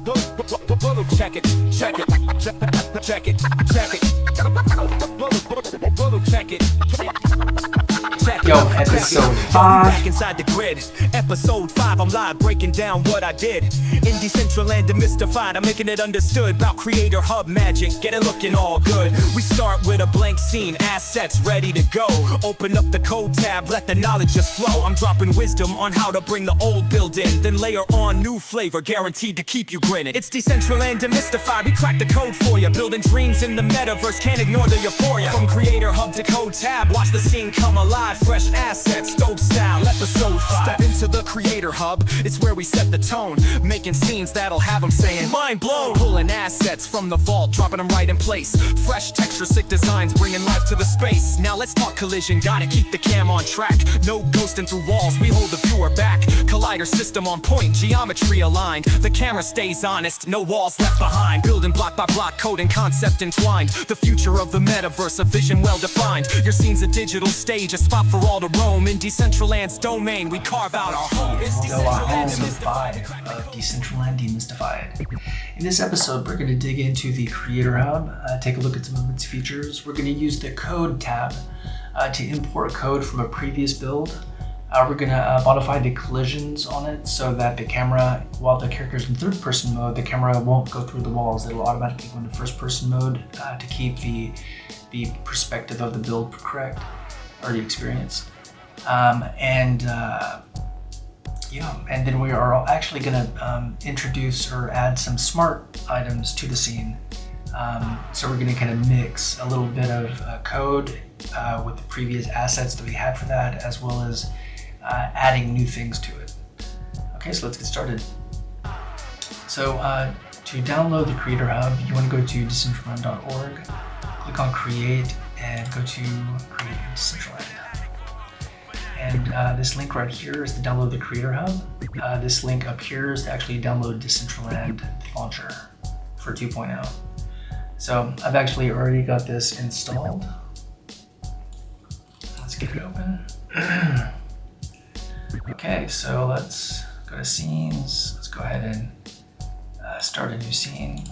Check it, check it, check it, check it. Check it. Yo, episode 5. Back inside the grid. Episode 5, I'm live breaking down what I did. In Decentraland Demystified, I'm making it understood about creator hub magic, get it looking all good. We start with a blank scene, assets ready to go. Open up the code tab, let the knowledge just flow. I'm dropping wisdom on how to bring the old build in, then layer on new flavor, guaranteed to keep you grinning. It's Decentraland Demystified, we crack the code for you. Building dreams in the metaverse, can't ignore the euphoria. From creator hub to code tab, watch the scene come alive. Fresh assets, dope style, episode 5. Step into the creator hub, it's where we set the tone. Making scenes that'll have them saying mind blown. Pulling assets from the vault, dropping them right in place. Fresh texture, sick designs, bringing life to the space. Now let's talk collision, gotta keep the cam on track. No ghosting through walls, we hold the viewer back. Collider system on point, geometry aligned. The camera stays honest, no walls left behind. Building block by block, code and concept entwined. The future of the metaverse, a vision well defined. Your scene's a digital stage, a spot for all to roam. In Decentraland's domain, we carve out our home. So our home is 5 of Decentraland Demystified. In this episode, we're going to dig into the Creator Hub, take a look at some of its features. We're going to use the Code tab to import code from a previous build. We're going to modify the collisions on it so that the camera, while the character's in third-person mode, the camera won't go through the walls. It'll automatically go into first-person mode to keep the perspective of the build correct, or the experience. And then we are actually going to introduce or add some smart items to the scene. So we're going to kind of mix a little bit of code with the previous assets that we had for that, as well as adding new things to it. Okay, so let's get started. So to download the Creator Hub, you want to go to decentraland.org, click on Create, and go to Create Decentraland. And this link right here is to download the Creator Hub. This link up here is to actually download Decentraland Launcher for 2.0. So I've actually already got this installed. Let's get it open. Okay, so let's go to scenes. Let's go ahead and start a new scene.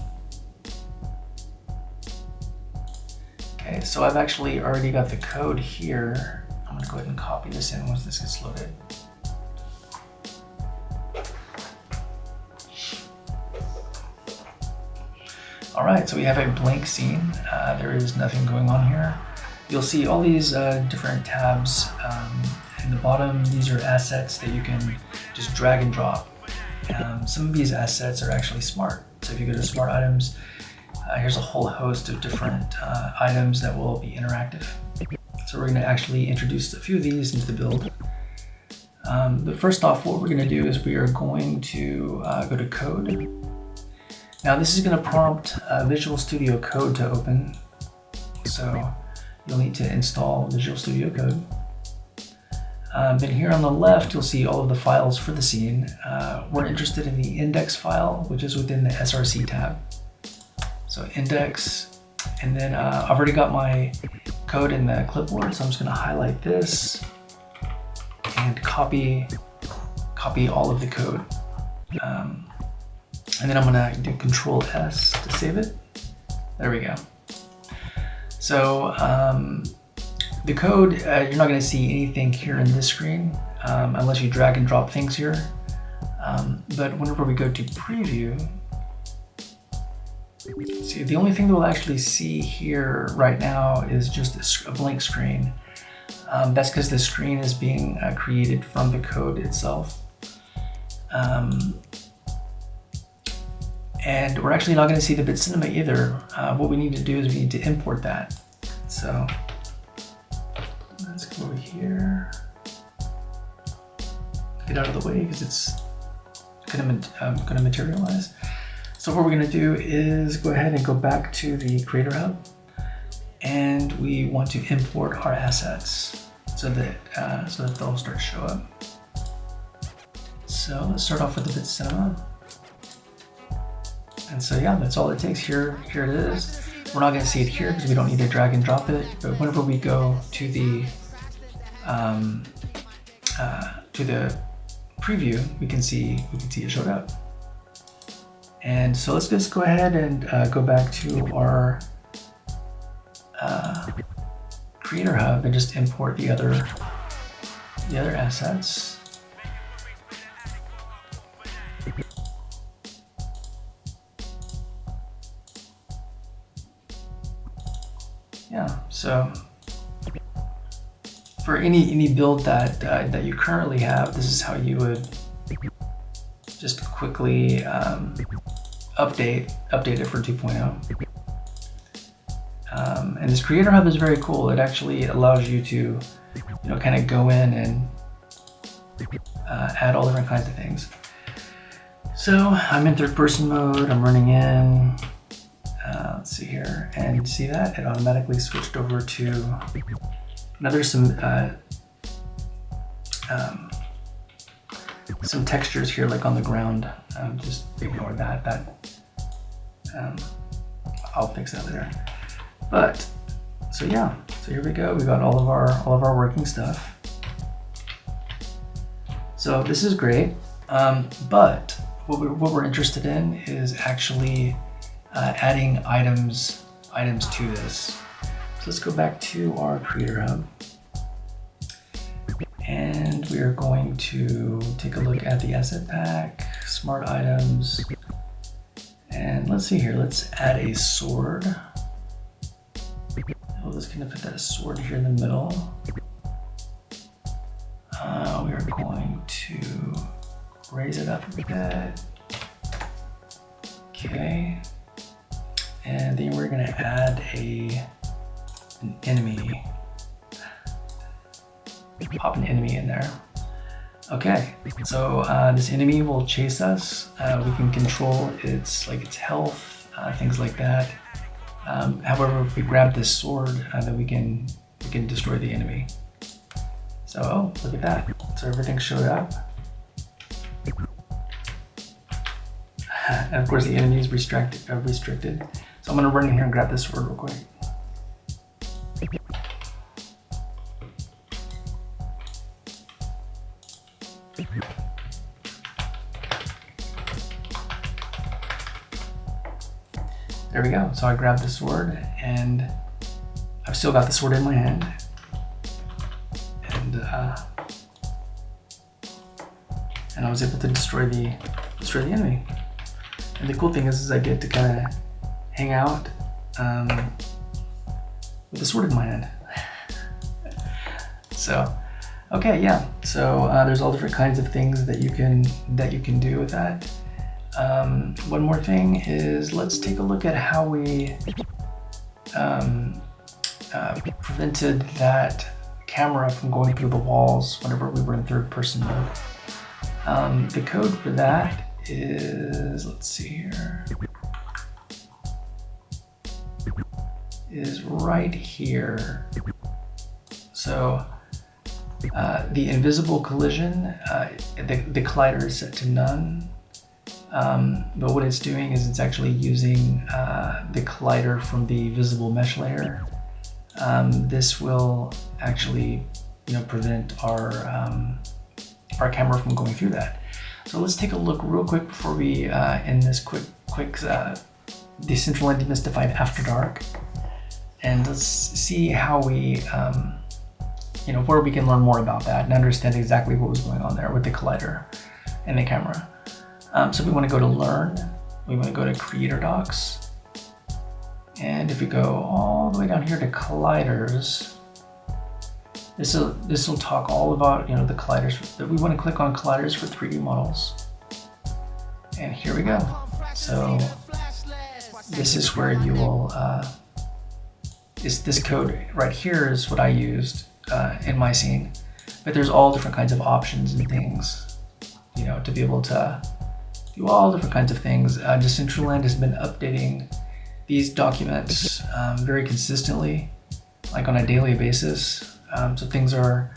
Okay, so I've actually already got the code here. I'm going to go ahead and copy this in once this gets loaded. All right, so we have a blank scene. There is nothing going on here. You'll see all these different tabs in the bottom. These are assets that you can just drag and drop. Some of these assets are actually smart. So if you go to smart items, here's a whole host of different items that will be interactive. So we're going to actually introduce a few of these into the build. But first off, what we're going to do is we are going to go to code. Now this is going to prompt Visual Studio Code to open. So you'll need to install Visual Studio Code. Then here on the left, you'll see all of the files for the scene. We're interested in the index file, which is within the SRC tab. So index, and then I've already got my code in the clipboard, so I'm just going to highlight this and copy all of the code. And then I'm going to do Control S to save it. There we go. So the code, you're not going to see anything here in this screen unless you drag and drop things here. But whenever we go to preview, see, the only thing that we'll actually see here right now is just a blank screen. That's because the screen is being created from the code itself. And we're actually not going to see the bit cinema either. What we need to do is we need to import that. So let's go over here. Get out of the way because it's going to materialize. So what we're going to do is go ahead and go back to the Creator Hub, and we want to import our assets so that they'll start to show up. So let's start off with the bit cinema. And so yeah, that's all it takes. Here it is. We're not going to see it here because we don't need to drag and drop it. But whenever we go to the preview, we can see it showed up. And so let's just go ahead and go back to our Creator Hub and just import the other assets. Yeah, so for any build that you currently have, this is how you would just quickly update it for 2.0. And this Creator Hub is very cool. It actually allows you to, kind of go in and add all different kinds of things. So I'm in third person mode. I'm running in. Let's see here, and see that it automatically switched over to some textures here, like on the ground. Just ignore that. I'll fix that later. But so yeah, so here we go. We got all of our working stuff. So this is great. But what we're interested in is actually adding items to this. So let's go back to our Creator Hub, and we are going to take a look at the asset pack, smart items, and let's see here. Let's add a sword. We're just gonna put that sword here in the middle. We are going to raise it up a bit. Okay. And then we're gonna add an enemy. Pop an enemy in there. Okay, so this enemy will chase us. We can control its health, things like that. However, if we grab this sword, then we can destroy the enemy. So, oh, look at that. So everything showed up. And of course the enemy is restricted. So I'm gonna run in here and grab this sword real quick. There we go. So I grabbed the sword, and I've still got the sword in my hand. And I was able to destroy the enemy. And the cool thing is I get to kind of hang out with the sword in my hand. So, okay, yeah. So there's all different kinds of things that you can do with that. One more thing is, let's take a look at how we prevented that camera from going through the walls whenever we were in third person mode. The code for that is, let's see here, is right here. So the invisible collision, the collider is set to none. But what it's doing is it's actually using the collider from the visible mesh layer. This will actually, prevent our camera from going through that. So let's take a look real quick before we end this quick Decentraland Demystified After Dark, and let's see how we, where we can learn more about that and understand exactly what was going on there with the collider and the camera. So we want to go to Learn, we want to go to Creator Docs, and if we go all the way down here to Colliders, this will talk all about the colliders. We want to click on Colliders for 3D models, and here we go. So this is where you will. This code right here is what I used in my scene, but there's all different kinds of options and things, to be able to do all different kinds of things. Decentraland has been updating these documents very consistently, like on a daily basis. So things are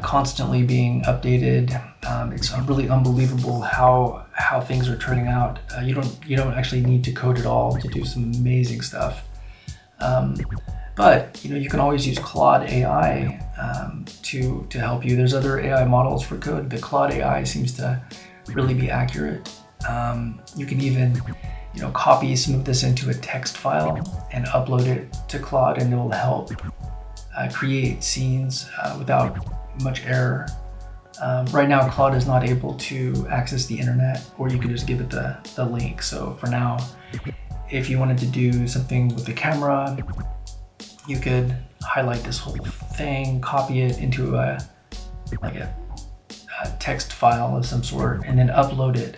constantly being updated. It's really unbelievable how things are turning out. You don't actually need to code at all to do some amazing stuff. But you can always use Claude AI to help you. There's other AI models for code, but Claude AI seems to really be accurate. You can even, copy some of this into a text file and upload it to Claude, and it will help create scenes without much error. Right now, Claude is not able to access the internet, or you can just give it the link. So for now, if you wanted to do something with the camera, you could highlight this whole thing, copy it into a text file of some sort, and then upload it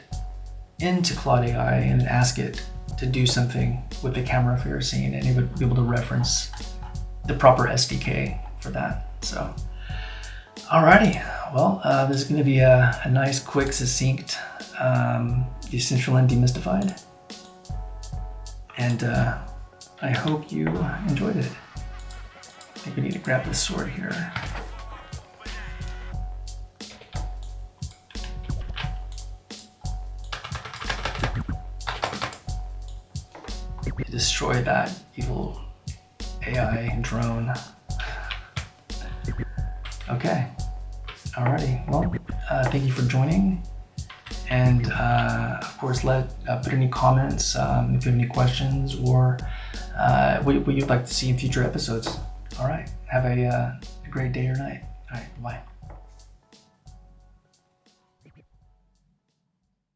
into Claude AI and ask it to do something with the camera for your scene, and it would be able to reference the proper SDK for that. So, alrighty, well, this is going to be a nice, quick, succinct Decentraland Demystified, and I hope you enjoyed it. I think we need to grab this sword here. Destroy that evil AI drone. Okay, alrighty, well, thank you for joining, and of course put any comments if you have any questions, or what you'd like to see in future episodes. Alright, have a great day or night. Alright, bye.